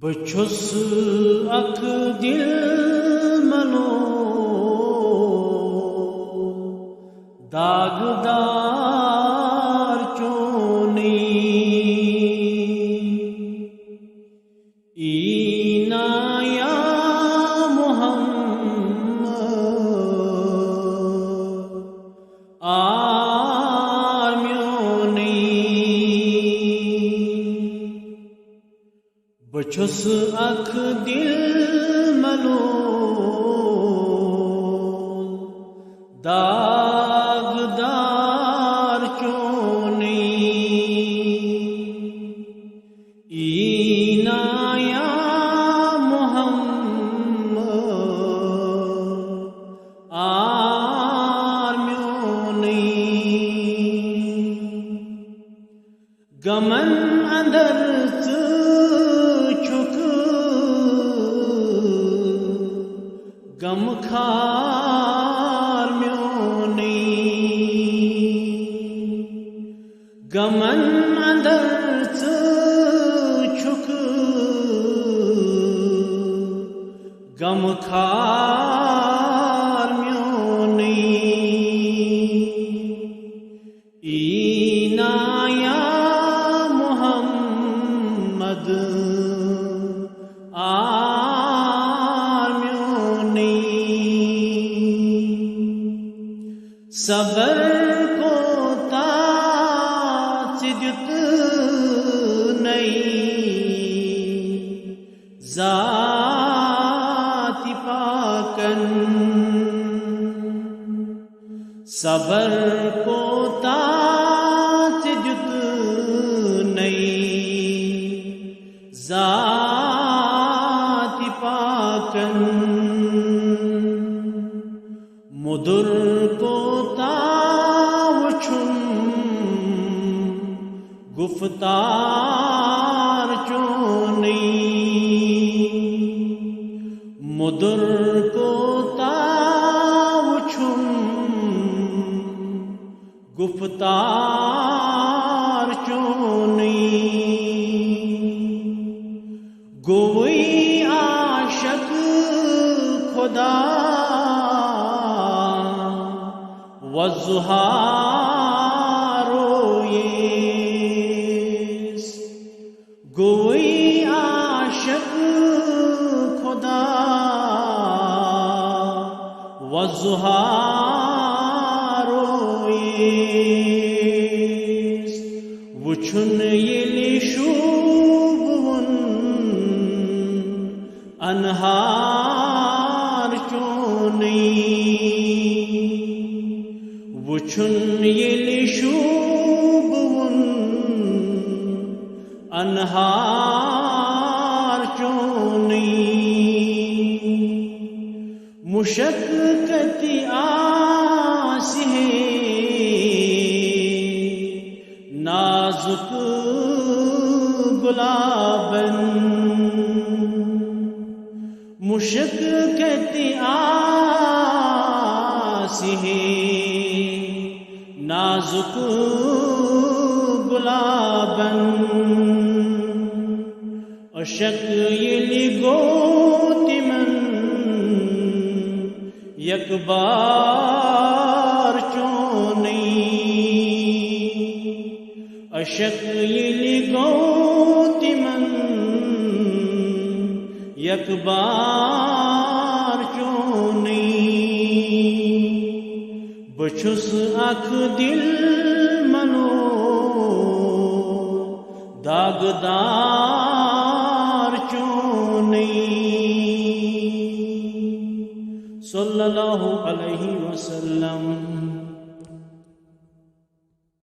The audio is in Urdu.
بچھس اک دل منو داغدار چونی اینا یا محمد آرمیونی بچھس اک دل منو داغدار چونی اینا یا محمد آرمیونی گمن اندر غم خار میونی غمن اندر چھک غم خار میونی اینا یا محمد صبر کو تاجت نہیں ذات پاکن صبر کو تاجت نہیں ذات پاکن مدر کو گفتار چونی مدر کو تاوچھم گفتار چونی گوئی عاشق خدا والزہار گوئی عاشق خدا والزہار وچھن یلی شوبون انہار چونی وچھن یلی شوبون انہار چونی مشقت آسی ہے نازک گلابن مشقت آسی ہے نازک گلابن اشک یلی گوتی من یک بار چونی اشک یلی گوتی من یک بار چونی بچھس اک دل منو داغدار چونی صلی اللہ علیہ وسلم